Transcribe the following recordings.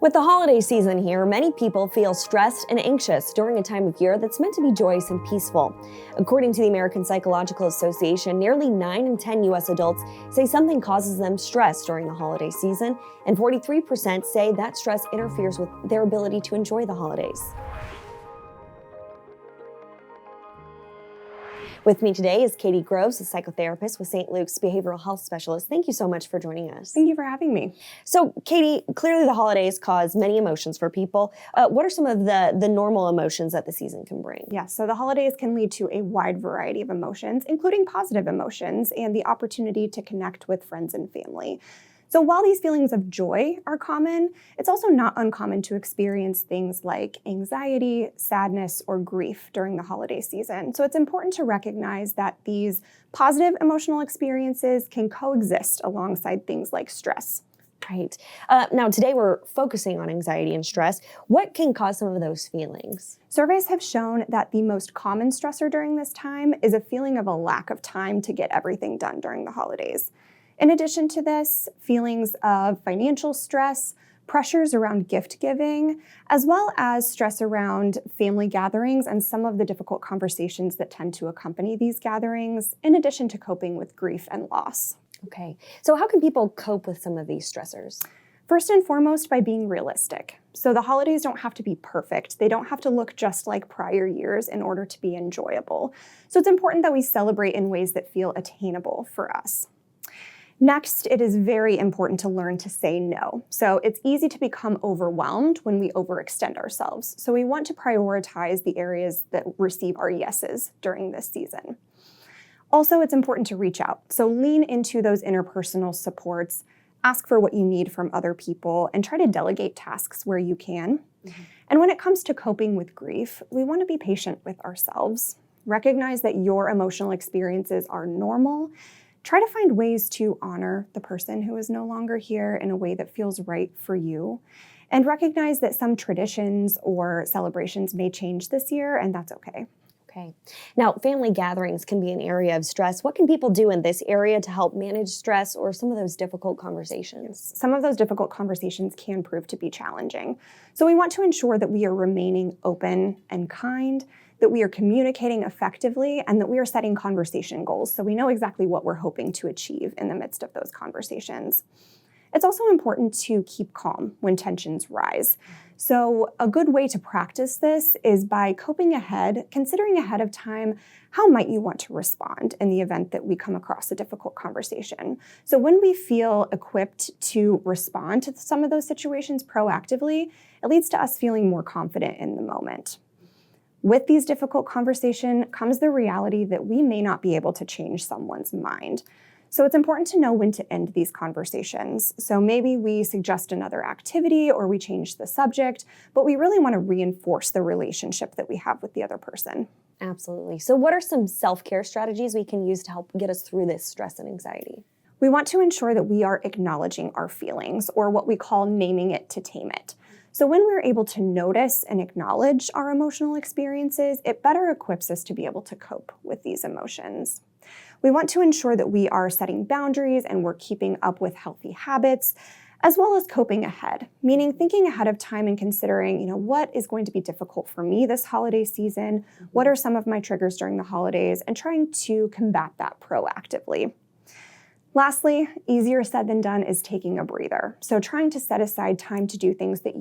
With the holiday season here, many people feel stressed and anxious during a time of year that's meant to be joyous and peaceful. According to the American Psychological Association, nearly 9 in 10 U.S. adults say something causes them stress during the holiday season, and 43% say that stress interferes with their ability to enjoy the holidays. With me today is Katie Groves, a psychotherapist with St. Luke's Behavioral Health Specialist. Thank you so much for joining us. Thank you for having me. So, Katie, clearly the holidays cause many emotions for people. What are some of the normal emotions that the season can bring? Yeah, so the holidays can lead to a wide variety of emotions, including positive emotions and the opportunity to connect with friends and family. So while these feelings of joy are common, it's also not uncommon to experience things like anxiety, sadness, or grief during the holiday season. So it's important to recognize that these positive emotional experiences can coexist alongside things like stress. Right. Now, today we're focusing on anxiety and stress. What can cause some of those feelings? Surveys have shown that the most common stressor during this time is a feeling of a lack of time to get everything done during the holidays. In addition to this, feelings of financial stress, pressures around gift giving, as well as stress around family gatherings and some of the difficult conversations that tend to accompany these gatherings, in addition to coping with grief and loss. Okay, so how can people cope with some of these stressors? First and foremost, by being realistic. So the holidays don't have to be perfect. They don't have to look just like prior years in order to be enjoyable. So it's important that we celebrate in ways that feel attainable for us. Next, it is very important to learn to say no. So it's easy to become overwhelmed when we overextend ourselves. So we want to prioritize the areas that receive our yeses during this season. Also, it's important to reach out. So lean into those interpersonal supports, ask for what you need from other people, and try to delegate tasks where you can. And when it comes to coping with grief, we want to be patient with ourselves. Recognize that your emotional experiences are normal. Try to find ways to honor the person who is no longer here in a way that feels right for you. And recognize that some traditions or celebrations may change this year, and that's okay. Okay. Now, family gatherings can be an area of stress. What can people do in this area to help manage stress or some of those difficult conversations? Some of those difficult conversations can prove to be challenging. So we want to ensure that we are remaining open and kind, that we are communicating effectively, and that we are setting conversation goals so we know exactly what we're hoping to achieve in the midst of those conversations. It's also important to keep calm when tensions rise. So a good way to practice this is by coping ahead, considering ahead of time, how might you want to respond in the event that we come across a difficult conversation? So when we feel equipped to respond to some of those situations proactively, it leads to us feeling more confident in the moment. With these difficult conversations comes the reality that we may not be able to change someone's mind. So it's important to know when to end these conversations. So maybe we suggest another activity or we change the subject, but we really want to reinforce the relationship that we have with the other person. Absolutely. So what are some self-care strategies we can use to help get us through this stress and anxiety? We want to ensure that we are acknowledging our feelings, or what we call naming it to tame it. So when we're able to notice and acknowledge our emotional experiences, it better equips us to be able to cope with these emotions. We want to ensure that we are setting boundaries and we're keeping up with healthy habits, as well as coping ahead, meaning thinking ahead of time and considering, what is going to be difficult for me this holiday season? What are some of my triggers during the holidays? And trying to combat that proactively. Lastly, easier said than done is taking a breather. So trying to set aside time to do things that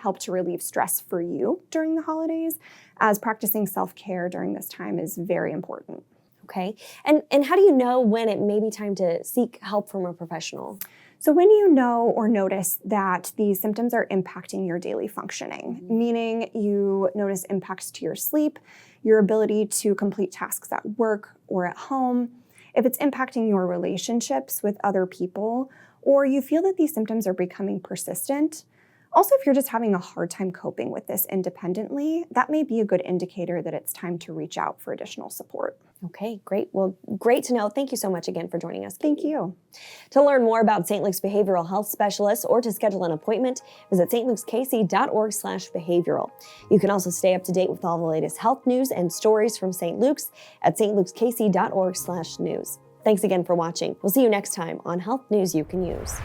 help to relieve stress for you during the holidays, as practicing self-care during this time is very important. Okay. And how do you know when it may be time to seek help from a professional? So when you know or notice that these symptoms are impacting your daily functioning, meaning you notice impacts to your sleep, your ability to complete tasks at work or at home, if it's impacting your relationships with other people, or you feel that these symptoms are becoming persistent. Also, if you're just having a hard time coping with this independently, that may be a good indicator that it's time to reach out for additional support. Okay, great. Well, great to know. Thank you so much again for joining us, Katie. Thank you. To learn more about St. Luke's Behavioral Health Specialist or to schedule an appointment, visit stlukeskc.org/behavioral. You can also stay up to date with all the latest health news and stories from St. Luke's at stlukeskc.org/news. Thanks again for watching. We'll see you next time on Health News You Can Use.